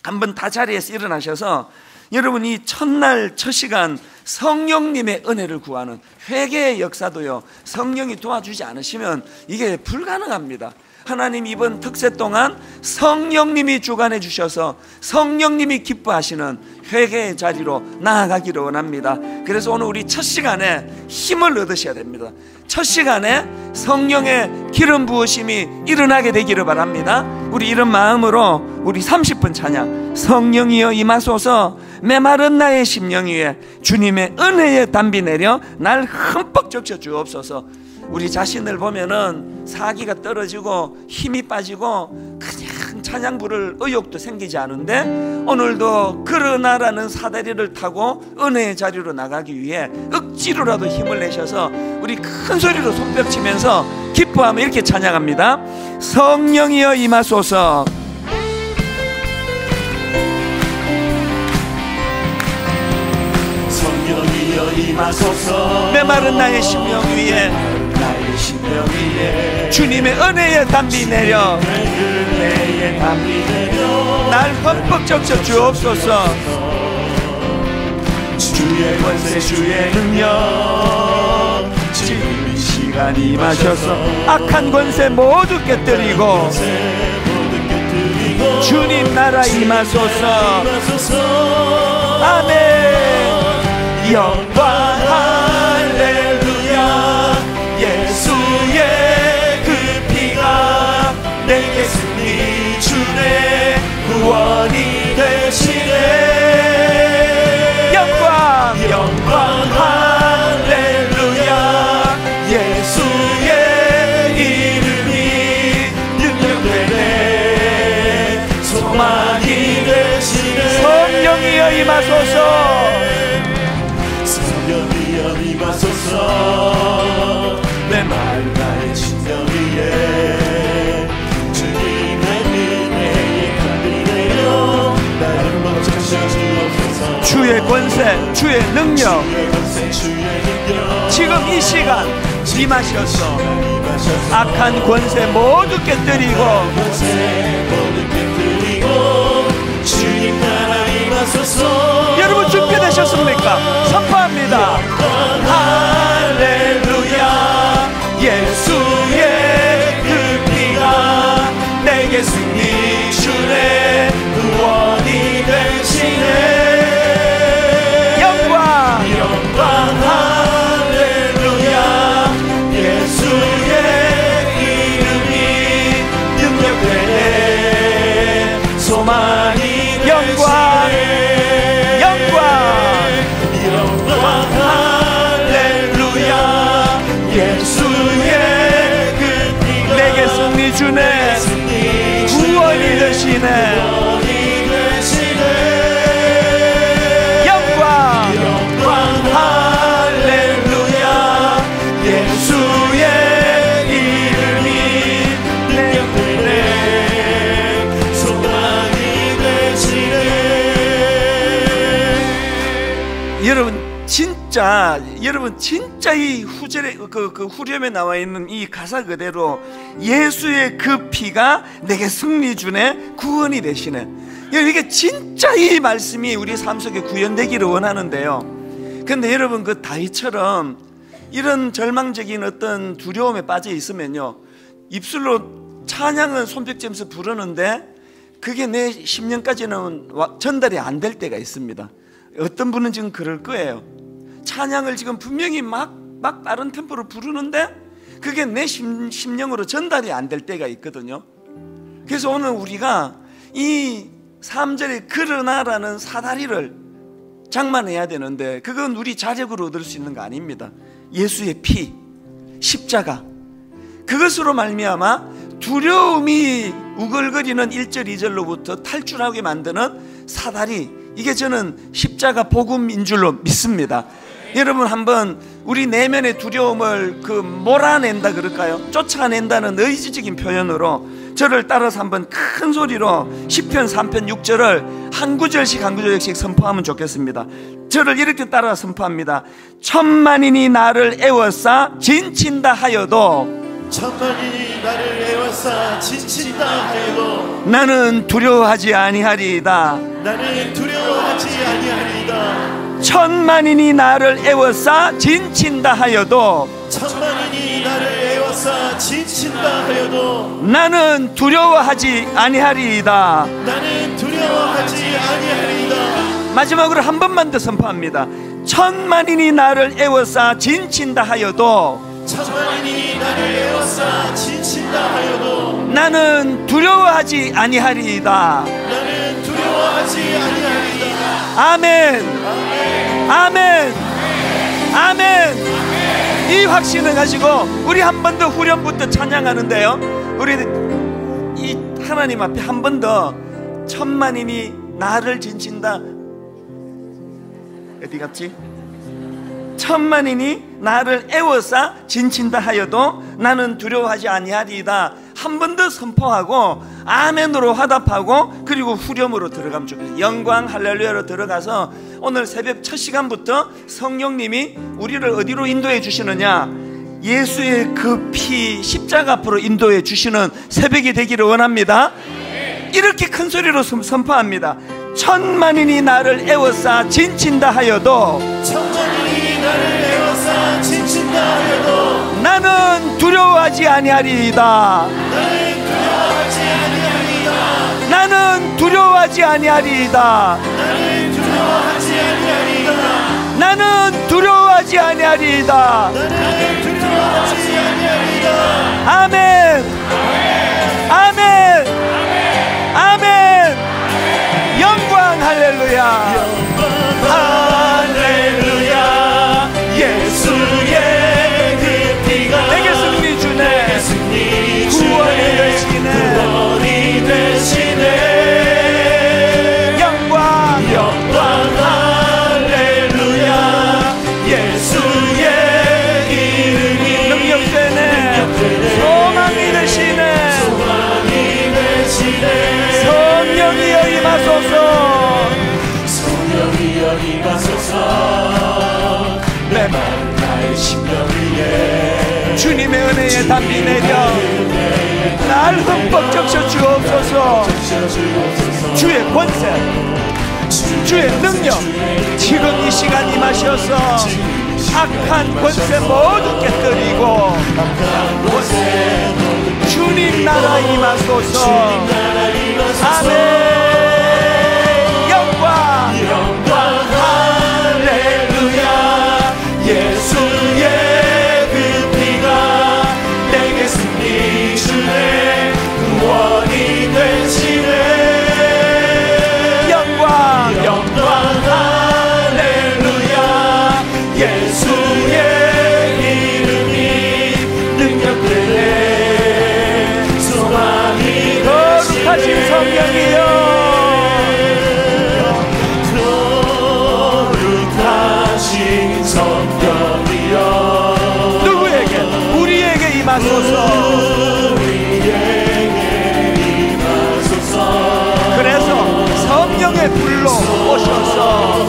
한번 다 자리에서 일어나셔서 여러분 이 첫날 첫 시간 성령님의 은혜를 구하는 회개의 역사도요, 성령이 도와주지 않으시면 이게 불가능합니다. 하나님 이번 특세 동안 성령님이 주관해 주셔서 성령님이 기뻐하시는 회개의 자리로 나아가기를 원합니다. 그래서 오늘 우리 첫 시간에 힘을 얻으셔야 됩니다. 첫 시간에 성령의 기름 부으심이 일어나게 되기를 바랍니다. 우리 이런 마음으로 우리 30분 찬양, 성령이여 임하소서, 메마른 나의 심령 위에 주님의 은혜의 담비 내려 날 흠뻑 적셔 주옵소서. 우리 자신을 보면은 사기가 떨어지고 힘이 빠지고 그냥 찬양 부를 의욕도 생기지 않은데, 오늘도 그러나라는 사다리를 타고 은혜의 자리로 나가기 위해 억지로라도 힘을 내셔서 우리 큰 소리로 손뼉치면서 기뻐하며 이렇게 찬양합니다. 성령이여 임하소서. 성령이여 임하소서. 메마른 나의 심령 위에 주님의 은혜의 담비 내려 날 흠뻑 적셔 주옵소서. 주의 권세 주의 능력 지금 이 시간 임하셔서 악한 권세 모두 깨뜨리고 주님 나라 임하소서. 아멘. 영광 할렐루야. 예수의 그 피가 내게 승리 주네 구원이 되시네. 영광 할렐루야. 예수의 이름이 능력되네 소망이 되시네. 성령이여 임하소서. 성령이여 임하소서. 메마른 나의 심령 위에 주님의 은혜의 담비 내려 나를 멈춰 주옵소서. 주의 권세 주의 능력 지금 이 시간 임하셔서 악한 권세 모두 깨뜨리고 주님 나라 임하소서. 여러분 준비되셨습니까? 선포합니다. 할렐루야. 예수의 그 피가 내게 승리 주네 구원이 되시네. 영광 할렐루야. 예수의 이름이 능력되네 소망이 영광 할렐루야. 예수의 그 피가 내게 승리 주네 구원이 되시네. 영광 할렐루야. 예수의 이름이 능력되네 소망이 되시네. 여러분 진짜 이 후절에 그 후렴에 나와 있는 이 가사 그대로 예수의 그 피가 내게 승리 주네 구원이 되시네. 이게 진짜 이 말씀이 우리 삶 속에 구현되기를 원하는데요. 근데 여러분 그 다윗처럼 이런 절망적인 어떤 두려움에 빠져 있으면요, 입술로 찬양은 손뼉치면서 부르는데 그게 내 심령까지는 전달이 안 될 때가 있습니다. 어떤 분은 지금 그럴 거예요. 찬양을 지금 분명히 막 빠른 템포로 부르는데 그게 내 심령으로 전달이 안 될 때가 있거든요. 그래서 오늘 우리가 이 3절에 그러나라는 사다리를 장만해야 되는데 그건 우리 자력으로 얻을 수 있는 거 아닙니다. 예수의 피, 십자가, 그것으로 말미암아 두려움이 우글거리는 1절 2절로부터 탈출하게 만드는 사다리, 이게 저는 십자가 복음인 줄로 믿습니다. 여러분 한번 우리 내면의 두려움을 몰아낸다 그럴까요? 쫓아낸다는 의지적인 표현으로 저를 따라서 한번 큰 소리로 시편 3편 6절을 한 구절씩 선포하면 좋겠습니다. 저를 이렇게 따라 선포합니다. 천만인이 나를 애워싸 진친다 하여도 천만이 나를 애워싸 지친다 하여도 나는 두려워하지 아니하리이다. 나는 두려워하지 아니하리이다. 천만인이 나를 애워싸 진친다 하여도 천만인이 나를 애워싸 지친다 하여도 나는 두려워하지 아니하리이다. 나는 두려워하지 아니하리이다. 마지막으로 한 번만 더 선포합니다. 천만인이 나를 애워싸 진친다 하여도 천만인이 나를 애워싸 지친다 하여도 나는 두려워하지 아니하리이다. 나는 두려워하지 아니하리이다. 아멘. 아멘. 아멘. 이 확신을 가지고 우리 한 번 더 후렴부터 찬양하는데요, 우리 이 하나님 앞에 한 번 더 천만인이 나를 진친다. 어디 갔지? 천만인이 나를 애워싸 진친다 하여도 나는 두려워하지 아니하리이다. 한 번 더 선포하고 아멘으로 화답하고 그리고 후렴으로 들어가면 좋겠어요. 영광 할렐루야로 들어가서 오늘 새벽 첫 시간부터 성령님이 우리를 어디로 인도해 주시느냐, 예수의 그 피 십자가 앞으로 인도해 주시는 새벽이 되기를 원합니다. 이렇게 큰 소리로 선포합니다. 천만인이 나를 애워싸 진친다 하여도 천만인이 나를 애워싸 지친다 하여도 나는 두려워하지 아니하리이다. 나는 두려워하지 아니하리이다. 나는 두려워하지 아니하리이다. 나는 두려워하지 아니하리이다. 아멘. 아멘. 아멘. 영광 할렐루야. 할렐루야. 예수의 그 피가 내게 승리 주네. 구원이 되시네. 되시네. 영광 할렐루야. 예수의 이름이 능력되네. 소망이 되시네. 성령이여 임하소서. 성령이여 임하소서. 내 마음 나의 심령 위에 주님의 은혜에 담비 내려 날 흠뻑 적셔 주옵소서. 주의 권세, 주의 능력 지금 이 시간 임하셔서 악한 권세 모두 깨뜨리고 주님 나라 임하소서. 아멘. 영광 할렐루야. 예수의 그 피가 내게 승리 주네. 구원이 되시네. 영광 할렐루야. 예수의 이름이 능력되네. 소망이 거룩하신 성령이여, 거룩하신 성령이여. 누구에게? 우리에게 임하소서. 그래서 성령의 불로 오셔서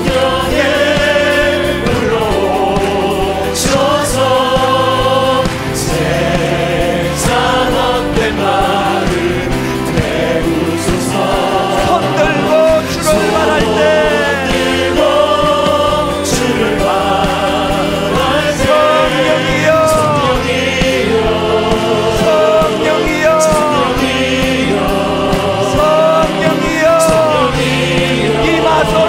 세상 헛된 말을 배우소서. 손들고 주를 바랄 때 주를 바랄 때 성령이여, 성령이여, 성령이여 임하소서.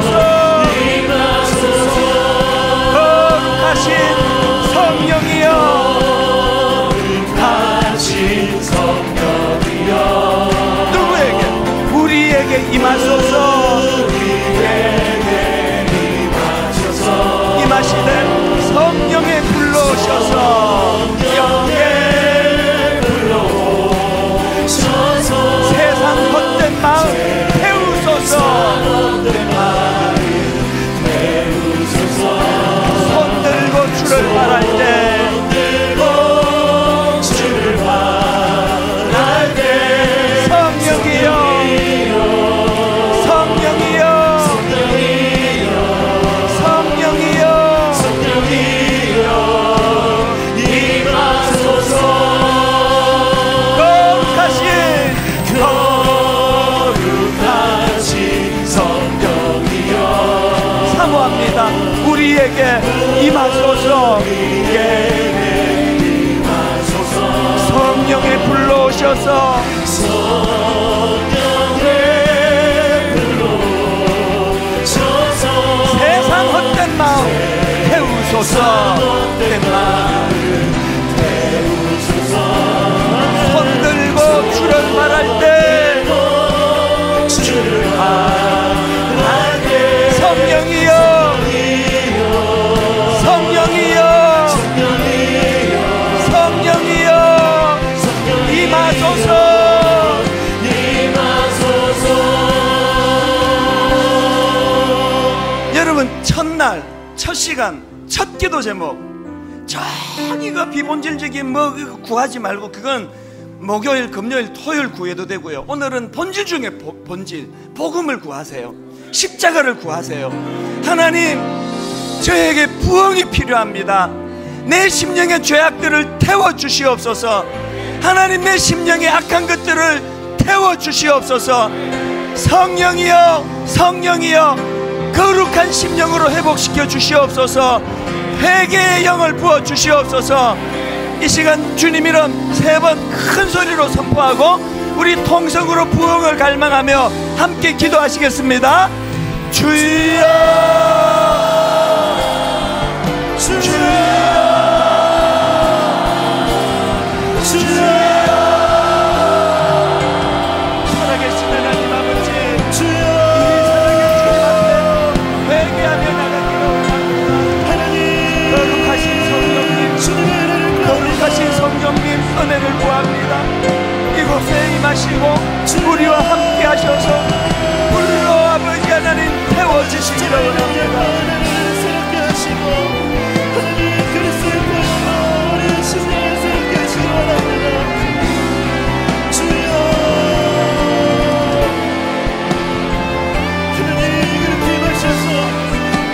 원합니다. 우리에게 임하소서. 성령에 불러오셔서 세상 헛된 마음 태우소서. 헛된 마음 손 들고 주를 말할 때 성령이여 성령이여 성령이여 임하소서. 여러분, 첫날 첫 시간 첫 기도 제목 저기가 비본질적인 뭐 구하지 말고 그건 목요일, 금요일, 토요일 구해도 되고요. 오늘은 본질 중에 본질, 복음을 구하세요. 십자가를 구하세요. 하나님, 저에게 부흥이 필요합니다. 내 심령의 죄악들을 태워주시옵소서. 하나님, 내 심령의 악한 것들을 태워주시옵소서. 성령이여 성령이여 거룩한 심령으로 회복시켜 주시옵소서. 회개의 영을 부어 주시옵소서. 이 시간 주님 이름 3번 큰 소리로 선포하고 우리 통성으로 부흥을 갈망하며 함께 기도하시겠습니다. 주여 주여 성령님 은혜를 구합니다. 이곳에 임하시고 우리와 함께 하셔서 불로 아버지 하나님 태워주시기를 원합니다. 하나님 새롭게 하시고 하나님 그리스도의 보혈로 우리 심령을 새롭게 하시기 원합니다. 주여 하나님 그렇게 임하셔서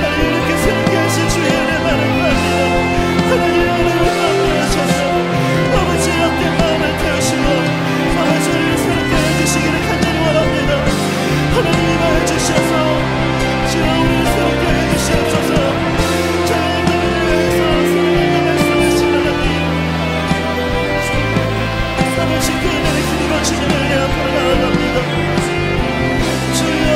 하나님 이렇게 새롭게 하신 주의 은혜 바랍니다. 하나님 은혜를 아버지 헛된 마음을 태우시고 아버지를 새롭게 해주시기를 간절히 원합니다. 하나님 임하여 주셔서 주여 우리를 새롭게 해주시옵소서. 저희를 위해서 사랑의 말씀을 신뢰하니 아버지 그 은혜를 힘입어 주님을 내 앞으로 나아갑니다. 주여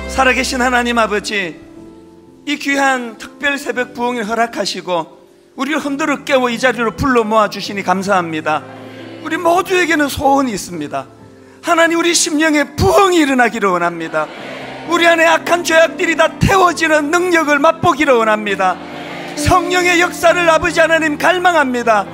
살아계신 하나님 아버지, 이 귀한 특별 새벽 부흥을 허락하시고 우리를 흔들어 깨워 이 자리로 불러 모아주시니 감사합니다. 우리 모두에게는 소원이 있습니다. 하나님, 우리 심령에 부흥이 일어나기를 원합니다. 우리 안에 악한 죄악들이 다 태워지는 능력을 맛보기를 원합니다. 성령의 역사를 아버지 하나님 갈망합니다.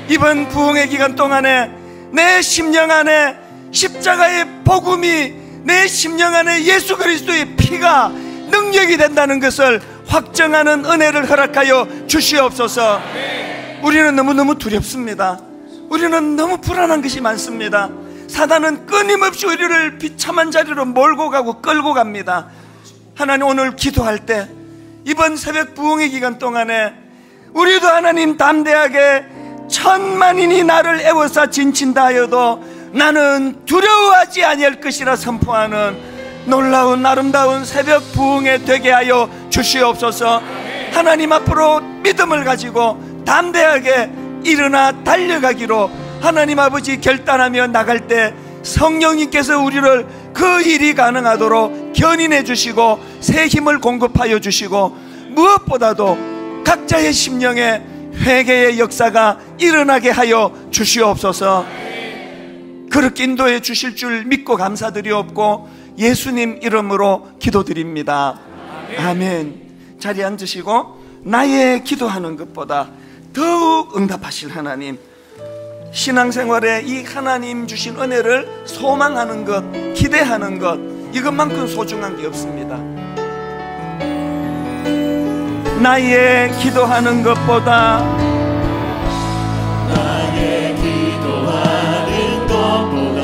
이번 부흥의 기간 동안에 내 심령 안에 십자가의 복음이, 내 심령 안에 예수 그리스도의 피가 능력이 된다는 것을 확정하는 은혜를 허락하여 주시옵소서. 우리는 너무너무 두렵습니다. 우리는 너무 불안한 것이 많습니다. 사단은 끊임없이 우리를 비참한 자리로 몰고 가고 끌고 갑니다. 하나님, 오늘 기도할 때 이번 새벽 부흥의 기간 동안에 우리도 하나님 담대하게 천만인이 나를 애워싸 진친다 하여도 나는 두려워하지 아니할 것이라 선포하는 놀라운 아름다운 새벽 부흥에 되게 하여 주시옵소서. 하나님 앞으로 믿음을 가지고 담대하게 일어나 달려가기로 하나님 아버지 결단하며 나갈 때 성령님께서 우리를 그 일이 가능하도록 견인해 주시고 새 힘을 공급하여 주시고, 무엇보다도 각자의 심령에 회개의 역사가 일어나게 하여 주시옵소서. 그렇게 인도해 주실 줄 믿고 감사드리옵고 예수님 이름으로 기도드립니다. 아멘. 자리에 앉으시고, 나의 기도하는 것보다 더욱 응답하실 하나님, 신앙생활에 이 하나님 주신 은혜를 소망하는 것, 기대하는 것, 이것만큼 소중한 게 없습니다. 나의 기도하는 것보다, 나의 기도하는 것보다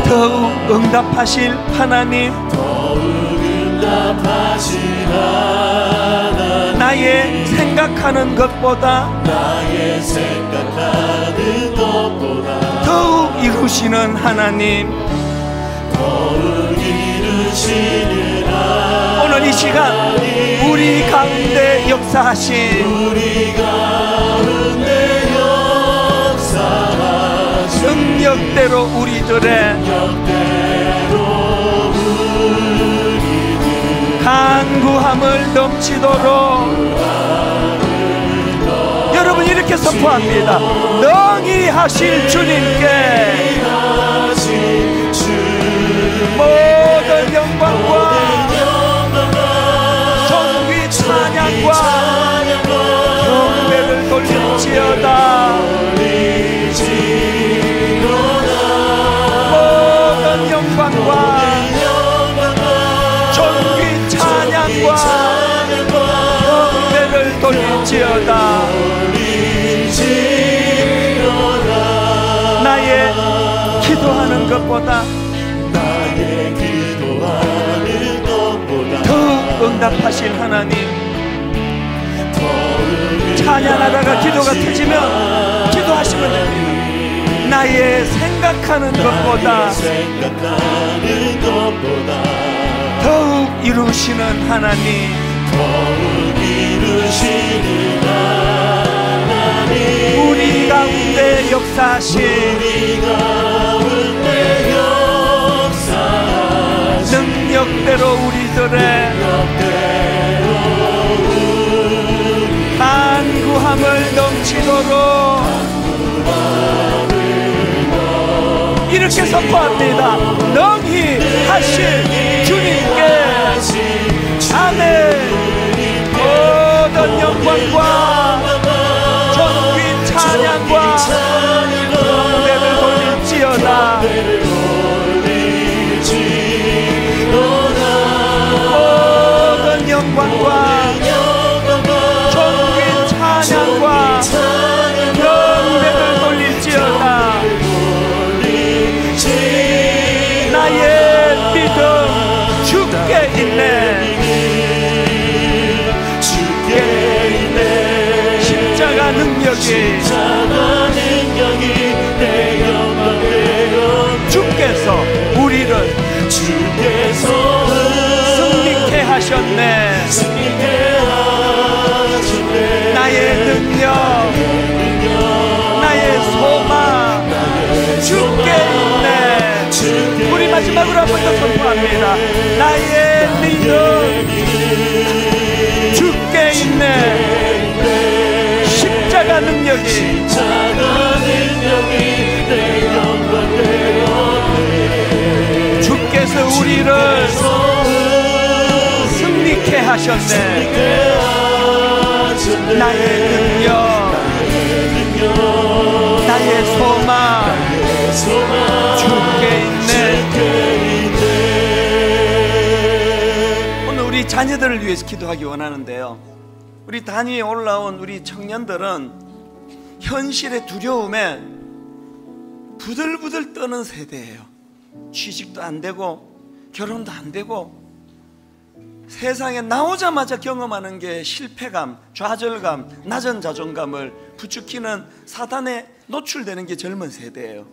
더욱 응답하실 하나님, 더욱 응답하실 하나님, 나의 생각하는 것보다 나의 생각하는 것보다 더욱 이루시는 하나님, 더욱 이루시는 하나님, 오늘 이 시간 우리 가운데 역사하신, 우리 가운데 역사하신 능력대로 우리들의 간구함을 넘치도록 여러분 이렇게 선포합니다. 능히 하실 주님께 모든 영광과 존귀 찬양과 경배를 돌릴지어다. 모든 영광과 존귀 찬양과 경배를 돌릴지어다. 나의 기도하는 것보다 더욱 응답하실 하나님, 찬양하다가 기도가 터지면 기도하시면 됩니다. 나의 생각하는 것보다 더욱 이루시는 하나님, 우리 가운데 역사하신 능력대로 우리들의 간구함을 넘치도록 이렇게 선포합니다. 능히 하실 주님께 아멘. 모든 영광과 존귀 찬양과 경배를 돌릴지어다. 모든 영광과 존귀 찬양과 경배를 돌릴지어다. 나의 믿음 주께 있네. 십자가 능력이 주께서 우리를 승리케 하셨네. 나의 능력, 나의 소망 주께 있네. 우리 마지막으로 한 번 더 선포합니다. 나의 믿음 주께 있네. 십자가 능력이 주께서 우리를 있게 하셨네. 나의 능력, 나의 소망 주께 있네. 오늘 우리 자녀들을 위해서 기도하기 원하는데요, 우리 단위에 올라온 우리 청년들은 현실의 두려움에 부들부들 떠는 세대예요. 취직도 안 되고 결혼도 안 되고 세상에 나오자마자 경험하는 게 실패감, 좌절감, 낮은 자존감을 부추기는 사단에 노출되는 게 젊은 세대예요.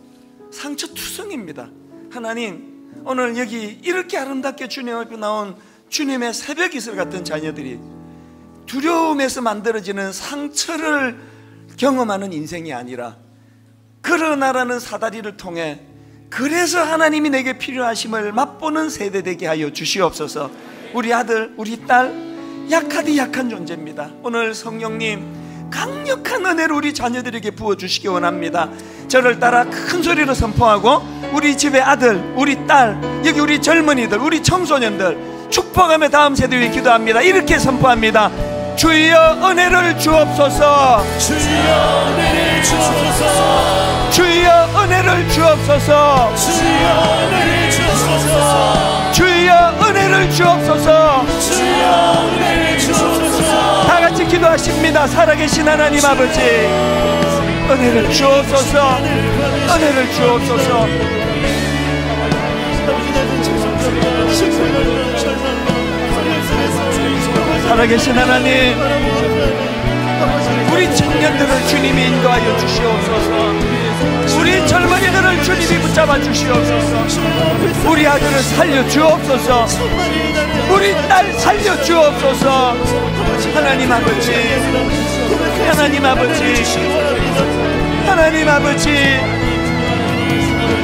상처투성입니다. 하나님, 오늘 여기 이렇게 아름답게 주님 앞에 나온 주님의 새벽 이슬 같은 자녀들이 두려움에서 만들어지는 상처를 경험하는 인생이 아니라 그러나라는 사다리를 통해 그래서 하나님이 내게 필요하심을 맛보는 세대 되게 하여 주시옵소서. 우리 아들, 우리 딸 약하디 약한 존재입니다. 오늘 성령님 강력한 은혜를 우리 자녀들에게 부어주시기 원합니다. 저를 따라 큰 소리로 선포하고 우리 집의 아들, 우리 딸, 여기 우리 젊은이들, 우리 청소년들 축복하며 다음 세대 위해 기도합니다. 이렇게 선포합니다. 주여 은혜를 주옵소서. 주여 은혜를 주옵소서. 주여 은혜를 주옵소서. 주여 은혜를 주옵소서. 주여 은혜를 주옵소서. 주여 은혜를 주옵소서. 다 같이 기도하십니다. 살아계신 하나님 아버지, 은혜를 주옵소서. 은혜를 주옵소서. 살아계신 하나님, 우리 청년들을 주님이 인도하여 주시옵소서. 우리 젊은이들을 주님이 붙잡아 주시옵소서. 우리 아들을 살려 주옵소서. 우리 딸 살려 주옵소서. 하나님 아버지, 하나님 아버지, 하나님 아버지,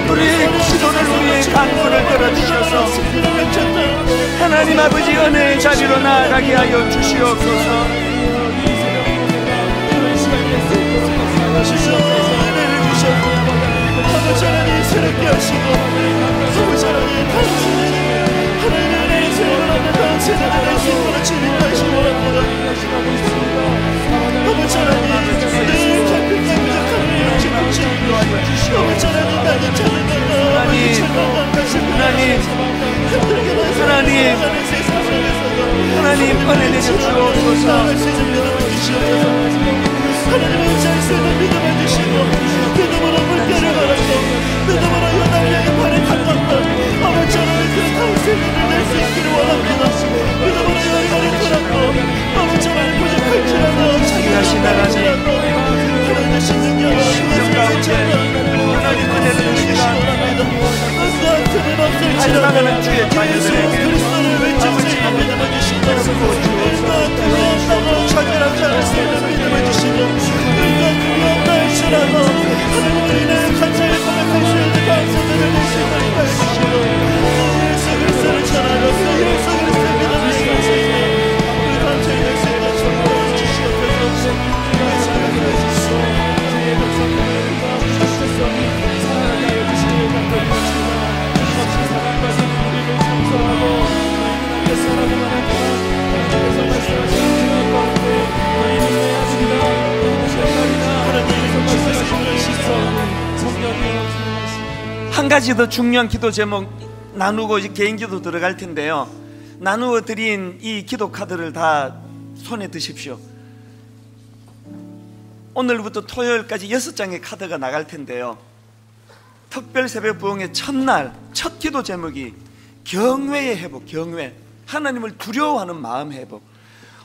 우리의 기도를, 우리의 간구를 들어주셔서 하나님 아버지 은혜의 자리로 나아가게 하여 주시옵소서. 아버지 하나님 새롭게 하시고, 아버지 하나님 당신이 하나님의 새로운 다음 세대를 할 수 있도록 진입하시기 원합니다. 아버지 하나님 늘 잡힌 게 부족한 일을 지키시고, 아버지 하나님 나는 찾는 건가, 아버지 찾는 다시 하나님 하나님 은혜 내려주옵소서. 하나님의 잘쓰는 믿음을 주시고, 믿음으로 물결을 걸었고, 믿음으로 요단강의 발을 닦았고, 아버지 하나님 그 당세를 낼 수 있기를 원합니다. 믿음으로 열매를 돌았고, 아버지 하나님 부족할지라도 자기가 신앙할지라도 하나님 되신 능력을 심령 가운데 하나님 은혜를 주시기 원합니다. 어떠한 틈은 없을지라도 주의 자녀들에게 그리스도를 외칠 수 있는 믿음을 주시고, 어떠한 틈이 없다고 차별하지 않을 수 있는 믿음을 주시고, 할지라도 하나님 우리는 감사의 고백할 수 있는 감사들을 낼 수 있도록 해주시고, 예수 그리스도를 전하고 예수 그리스도의 믿음을 주시옵소서. 우리 감사의 백성과 전하여 주시옵소서. 예수 그리스도의 주시옵소서. 사랑하여 주시옵소서. 사랑과 우리를 청소하고 우리의 사랑을 하나님께서 말씀하신 주님 가운데 우리는 한 가지 더 중요한 기도 제목 나누고 이제 개인 기도 들어갈 텐데요, 나누어 드린 이 기도 카드를 다 손에 드십시오. 오늘부터 토요일까지 6장의 카드가 나갈 텐데요, 특별 새벽 부흥의 첫날 첫 기도 제목이 경외의 회복, 경외, 하나님을 두려워하는 마음 회복.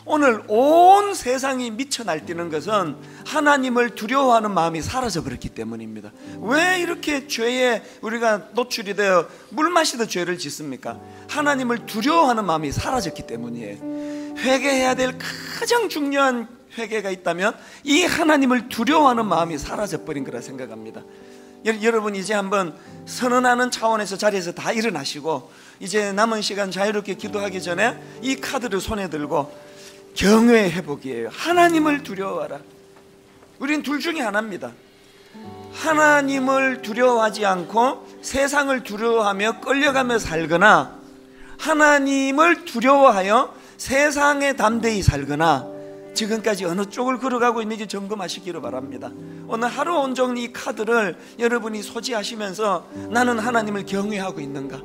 오늘 온 세상이 미쳐 날뛰는 것은 하나님을 두려워하는 마음이 사라져버렸기 때문입니다. 왜 이렇게 죄에 우리가 노출이 되어 물 마시듯 죄를 짓습니까? 하나님을 두려워하는 마음이 사라졌기 때문이에요. 회개해야 될 가장 중요한 회개가 있다면 이 하나님을 두려워하는 마음이 사라져버린 거라 생각합니다. 여러분 이제 한번 선언하는 차원에서 자리에서 다 일어나시고 이제 남은 시간 자유롭게 기도하기 전에 이 카드를 손에 들고 경외의 회복이에요. 하나님을 두려워하라. 우린 둘 중에 하나입니다. 하나님을 두려워하지 않고 세상을 두려워하며 끌려가며 살거나, 하나님을 두려워하여 세상에 담대히 살거나 지금까지 어느 쪽을 걸어가고 있는지 점검하시기를 바랍니다. 오늘 하루 온종일 이 카드를 여러분이 소지하시면서 나는 하나님을 경외하고 있는가,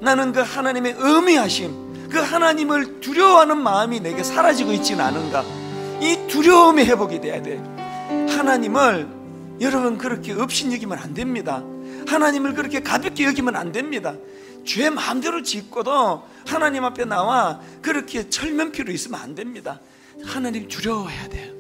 나는 그 하나님의 의미하심, 그 하나님을 두려워하는 마음이 내게 사라지고 있지는 않은가, 이 두려움이 회복이 돼야 돼요. 하나님을 여러분 그렇게 업신여기면 안 됩니다. 하나님을 그렇게 가볍게 여기면 안 됩니다. 죄 마음대로 짓고도 하나님 앞에 나와 그렇게 철면피로 있으면 안 됩니다. 하나님 두려워해야 돼요.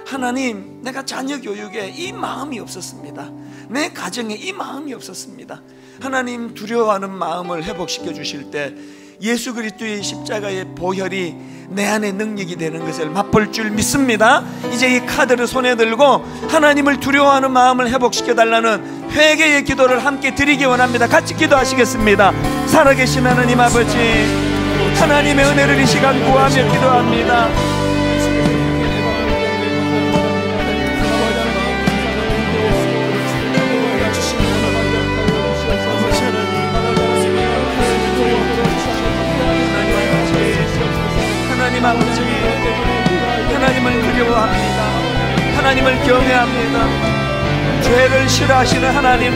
하나님, 내가 자녀 교육에 이 마음이 없었습니다. 내 가정에 이 마음이 없었습니다. 하나님 두려워하는 마음을 회복시켜 주실 때 예수 그리스도의 십자가의 보혈이 내 안에 능력이 되는 것을 맛볼 줄 믿습니다. 이제 이 카드를 손에 들고 하나님을 두려워하는 마음을 회복시켜 달라는 회개의 기도를 함께 드리기 원합니다. 같이 기도하시겠습니다. 살아계신 하나님 아버지, 하나님의 은혜를 이 시간 구하며 기도합니다. 하나님 아버지, 하나님을 두려워합니다. 하나님을 경외합니다. 죄를 싫어하시는 하나님,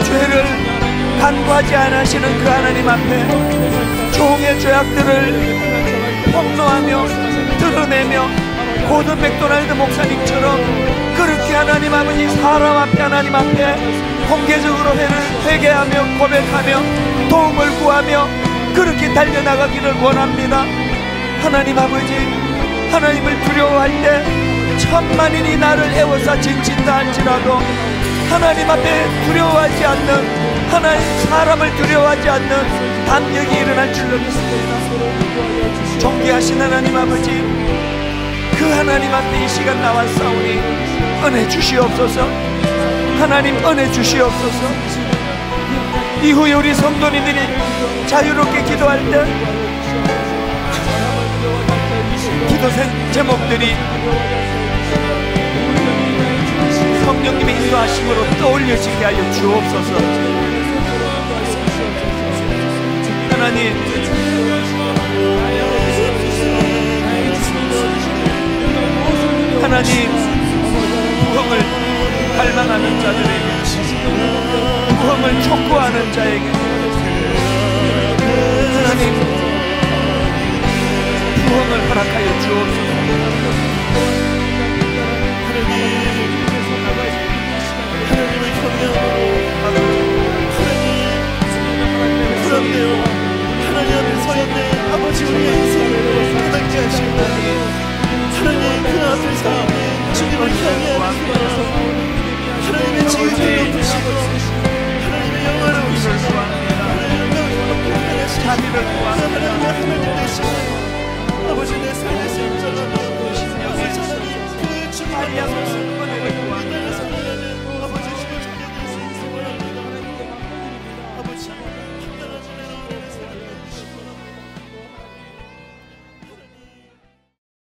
죄를 간과하지 않으시는 그 하나님 앞에 종의 죄악들을 폭로하며 드러내며 고든 맥도날드 목사님처럼 그렇게 하나님 아버지 사람 앞에 하나님 앞에 공개적으로 회개하며 고백하며 도움을 구하며 그렇게 달려나가기를 원합니다. 하나님 아버지, 하나님을 두려워할 때 천만인이 나를 애워싸 진친다 할지라도 하나님 앞에 두려워하지 않는, 하나님 사람을 두려워하지 않는 담력이 일어날 줄로 믿습니다. 존귀하신 하나님 아버지, 그 하나님 앞에 이 시간 나왔사오니 은혜 주시옵소서. 하나님 은혜 주시옵소서. 이후에 우리 성도님들이 자유롭게 기도할 때 기도 제목들이 성령님의 인도하심으로 떠올려지게 하여 주옵소서. 하나님, 하나님 구원을 갈망하는 자들에게, 구원을 촉구하는 자에게 하나님 구원을 허락하여 주옵소서. 하나님을 경외하고 부럽네요. 하나님 앞에 서있네 아버지, 우리의 인생을 깨닫게 하시고 하나님 그 앞에서 주님을 경외하고 하나님의 지혜를 높이시고 하나님의 영화를 오시고 하나님의 영광을 높이시고 자비를 구하며